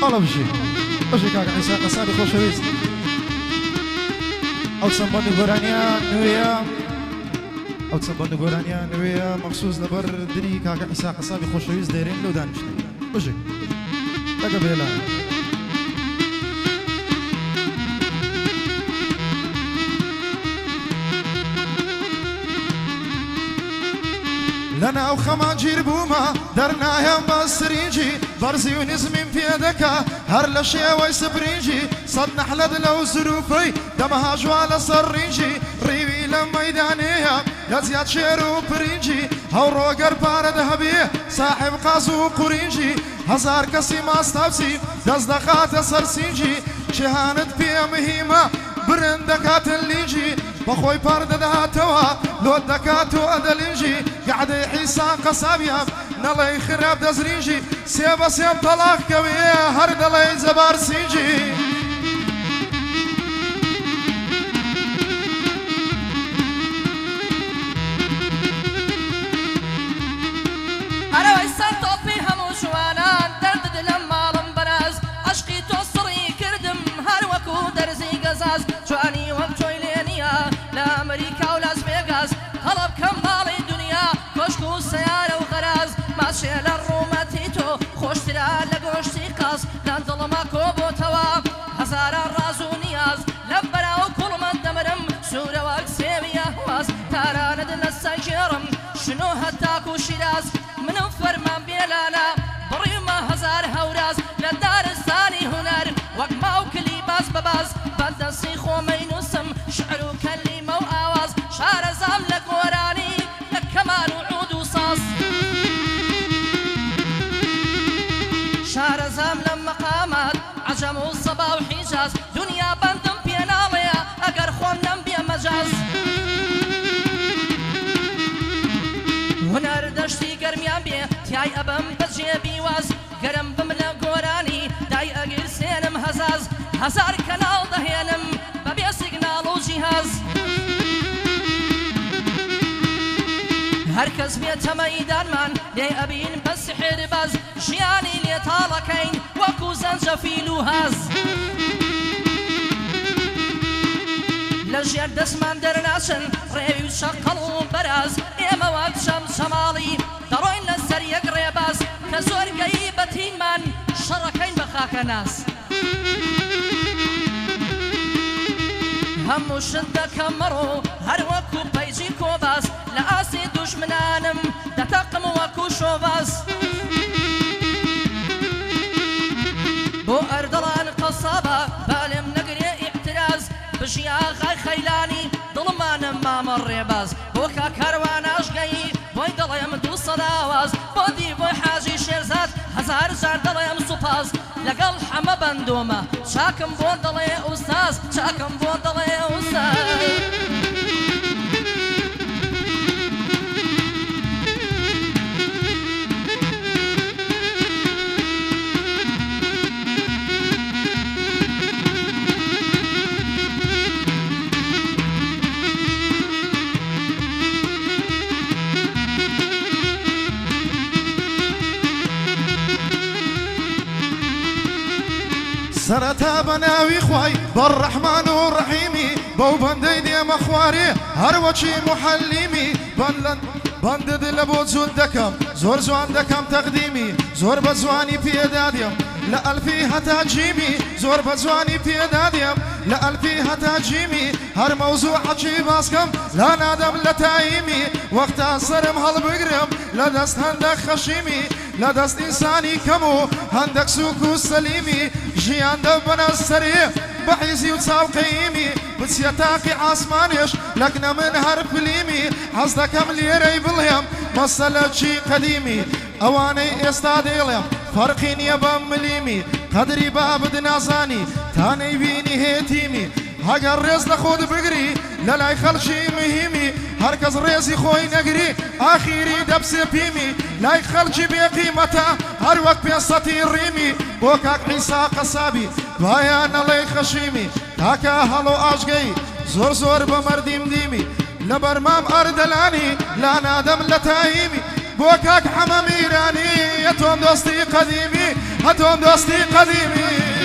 الله بشي كاك عيسى قصابي خوشويست او تسنبون قرانيا نويا او تسنبون قرانيا نويا مخصوص لبر دري كاك عيسى قصابي خوشويست دايرين لو دانشتي بشي لقى بيلا لنا او خماجير بوما درنا يا بسريجي برزي ونزمين في يدك هر لشيا ويسبريجي صد نحلد لو ظروفي دمها جوال صريجي ريوي لميدانيها يا زياد شيرو بريجي هاو روغر بارد هبي صاحب قازو قريجي هزار كسي ما استفسي دزدقات سرسيجي شهانت بيا مهمة برندكات الليجي بخوي بارد دهاتوا لو دكاتو ادليجي قاعد يحيسان قصابيا نلاي خراب دزريجي سيب طلاق كويه هرد لي زبار سيجي انا ويسان طوفي همو جوانان دردد لما لمبراز عشقي توصري كردم هر وكو درزي قزاز جواني وبجوي لينيا لا امريكا ولا سفيغاز طلب كمالي دنيا كشكو سيارة وغراز ماشي للرومة تيتو خوش ترى لقوشتي قاس لان ظلما كوبو توا هزار الراز ونياز لبرا وكل ما دمرم سورة واكسيبي اهواز تاراند للسجرم شنو هتاكو شيراز من فرمان بيلانا بريما هزار هوراز لدار الثاني هنر وقما وكلي باز بباز بلد سيخو مينوسم شعر وكلمة وآواز شعر زام لك وراني لك كمان وعود وصاص شعر زام لما قامت عجم والصبا وحجاز دنيا بندم بيناميا اقر خوانم بيا مجاز هنر دشتي قرميان بي تياي ابم بجيبي واز قرم بملا قوراني داي اقر سينم هزاز هزار كنال دهينم ببي سيجنال وجهاز هركز بيت ميدان من لي ابين بس حرباز جياني لي طالكين وكو زنجفيل وهاز لجير دسمان درناشن ريوي شقل وبراز ايما وقت شمالي دروين لسر يقريباز كزور قيبتين من شركين بخاك ناس همو شدة كمرو هر وكو بيجي كوباز لآسي دشمنانم دتقم وكو شوباز بو أردلان قصابة بالم نقري اعتراز بشيا غاي خيلاني ظلمان ما مر باز بوكا كروان اشقي بوي دليم دو صداواز بودي بوي حاجي شيرزات هزار زار دليم سوباز لقل حما بندومة شاكم بو دلي أستاذ شاكم بو دلي أستاذ سرتا بناوي خواي بالرحمن والرحيمي بو بندي دي مخواري هروشي محليمي بندد لبو زود دكم زور زوان دكم تقديمي زور بزواني بيداديم لألفي هتا جيمي زور بزواني بيداديم لألفي هتا جيمي هر موضوع حجي باسكم لا نادم لتايمي وقت أصرم هالبقرم لدست هندك خشيمي لدست إنساني كمو هندك سوكو سليمي جيان دبنا السريع بحيزي وتصاو قيمي بس يتاقي عاسمانيش لكنا من هرب ليمي حصدكم ليري بالهم مسألة شي قديمي اواني استاديلم فرقين يبا مليمي قدري باب دنازاني تاني بيني هيتيمي هاجر ريز لخود بقري للاي خلشي مهمي هركز ريزي خوي نقري اخيري دبس بيمي لاي خلشي بقيمتها هر وقت بيستي الريمي بوكاك عيسى قصابي بايانا لي خشيمي تاكا هلو اشقي زور زور بمرديم ديمي لبرمام اردلاني لا نادم لتايمي بوكاك حمام ايراني يتوم دوستي قديمي هەتۆم دۆستی قەدیمی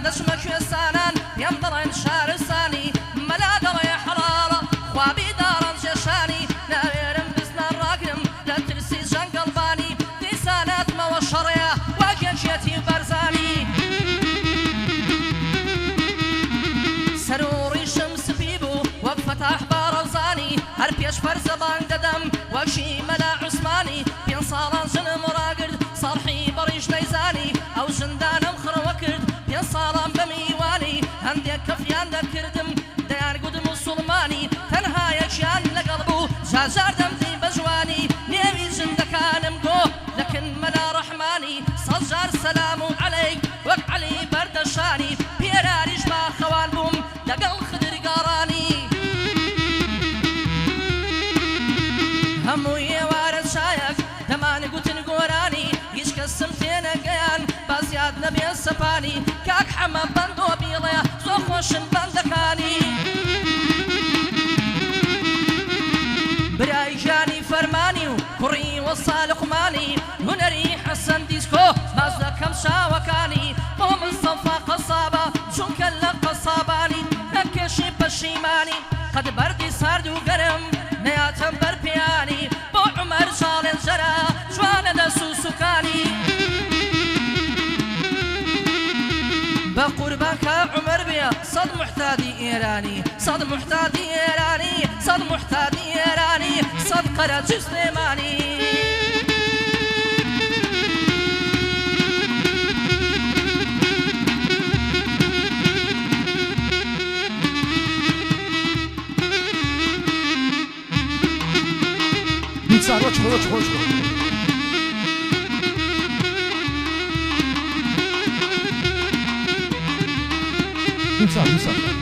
دەچمە کوێستانان پێم دەڵێن شارستانی مەلا دەڵێ حەڵاڵە خوابی داڕەن جێشانی ناوێرم بزنان ڕاگرم لە ترسی جەنگەڵبانی دیساناتمەوە شەڕەیە واگەنجێتی بەرزانی سەر و ڕیشم سپی بوو وەک فەتاح باڕەوزانی هەر پێش فەرزە بانگ دەدەم وەکشی مەلا عوسمانی پێنج ساڵان ژنم ڕاگرت ساڵحی بەڕیش نەیزانی ئەو ژندانم خڕەوە کرد ساڵام بە میوانی هەندێک کەفیان دەکردم دەیان گوت موسڵمانی تەنها یەکیان لەگەڵ بوو جاجار دەمدی بە جوانی نێوی ژندەکانم گۆ لەکن مەلا ڕەحمانی سەد جار سەلام و عەلەیک وەک عەلی بەردەشانی پێراریش با خەوان بووم لەگەڵ خدر گاڕانی هەموو ئێوارە چایەک دەمان گوتن گۆرانی هیچ کەسم تێنەگەیان بازیاد نەبێ سەپانی کاک حەمە بەندۆ بیڵێ زۆر خۆشن بەندەکانی برای ژانی فەرمانی و کوڕی وەسا لوقمانی هونەری حەسەن دیسکۆ باز دەکەم شاوەکانی بۆ مستەفا قەسابە چونکە لە قەسابانی نەکێشی پەشیمانی قەد بەردی سارد و گەرم نەیاتەم بەرپیانی بۆ عومەر چاڵێن جەرە جوانە لە سوسوکانی بە قوربانکە عومەر بێ سەد محتادی ئێرانی سەد محتادی ئێرانی سەد محتادی ئێرانی سەد قەرەجی سلێمانی Chodź. Lütfen.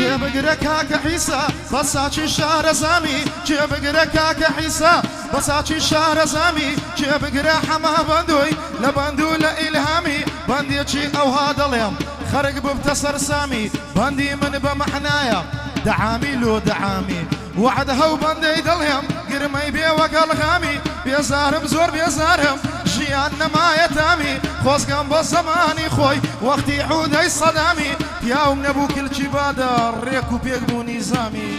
جێبگرە کاکە حیسا بەساچی شارە زامی جێبگرە کاکە حیسا بەساچی شارە زامی جێبگرە حەما بەندوی لە بەندوو لە ئیلهامی بەندێکی ئەوها دەڵێم خەرگ ببتە سەرسامی بەندی من بە مەحنایە دەعامی لۆ دەعامی وعدە هەو بەندەی دڵێم گرمەی بێ وەگەڵغامی بێزارم زۆر بێزارم ژیان نەمایە تامی خۆزگەم بۆ زەمانی خۆی وەختی حودەی سەدامی پیاوم نەبوو کلچی بادە ڕێک و پێک بوو نیزامی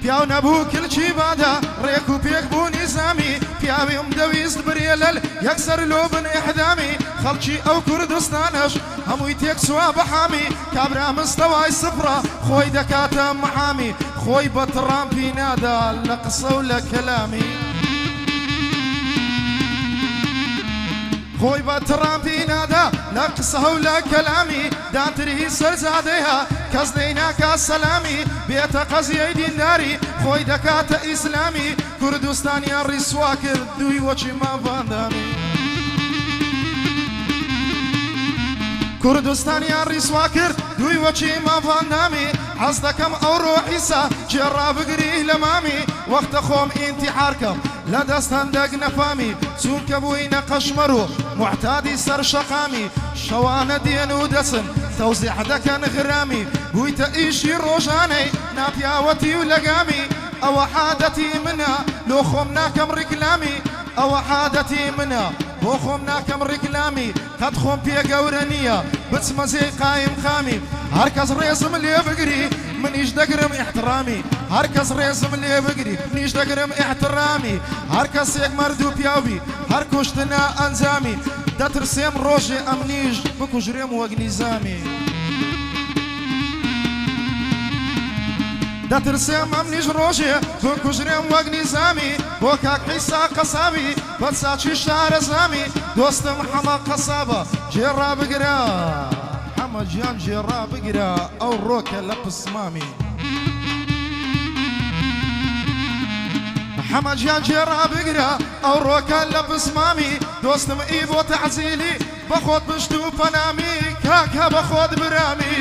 پیاو نەبوو کلچی بادە ڕێک و پێک بوو نیزامی پیاویم دەویست برێلەل یەکسەر لۆ بن ئیحدامی خەڵکی ئەو کوردستانەش هەمووی تێک سوا بەحامی کابرا مستەوای سفرە خۆی دەکاتە مەحامی خۆی بە تڕامپی نادا لە قسە و لە کەلامی خۆی بە تڕامپی نادا لە قسە و لە کەلامی داتری سەرزادەیە کەس نەیناکا سەلامی بێتە قەزیەی دینداری خۆی دەکاتە ئیسلامی کوردستانیان ڕیسوا کرد دوی وەچی ماڤاندامی کوردستانیان ڕیسوا کرد دوی وەچی ماڤاندامی حەز دەکەم ئەو ڕۆحیسا جێڕا بگری لە مامی وەختە خۆم ئینتیحارکەم لە دەست هەندێک نەفامی چونکە بووینە قەشمەر و معتادی سەر شەقامی شەوانە دێن و دەچن تەوزیح دەکەن غرامی بوویتە ئیشی ڕۆژانەی ناپیاوەتی و لەگامی ئەوە حادەتی منە لۆ خۆم ناکەم ڕیکلامی ئەوە حادەتی منە بۆ خۆم ناکەم ڕیکلامی قەت خۆم پێگەورە نییە بچمە زێی قایم خامی هەرکەس ڕێزم لێ بگری منیش دەگرم احترامی هەرکەس ڕێزم لێ بگری منیش دەگرم احترامی هەرکەسێک مەرد و پیاوی هەر کوشتنە ئەنجامی دەترسێم ڕۆژێ ئەمنیش بکوژرێم وەک نیزامی دەترسێ مەمنیش ڕۆژێ بکوژرێم وەک نیزامی بۆ کاک عیسا قەسابی بەچاچی شارە زامی دۆستم حەمە قەسابە جێڕا بگرە حەمە گیان جێڕا بگرە ئەو ڕۆکە لە پسمامی حەمە گیان جێڕا بگرە ئەو ڕۆکە لە پسمامی دۆستم ئی بۆ تەعزیلی بەخۆت پشت و پەنامی کاکە بەخۆت برامی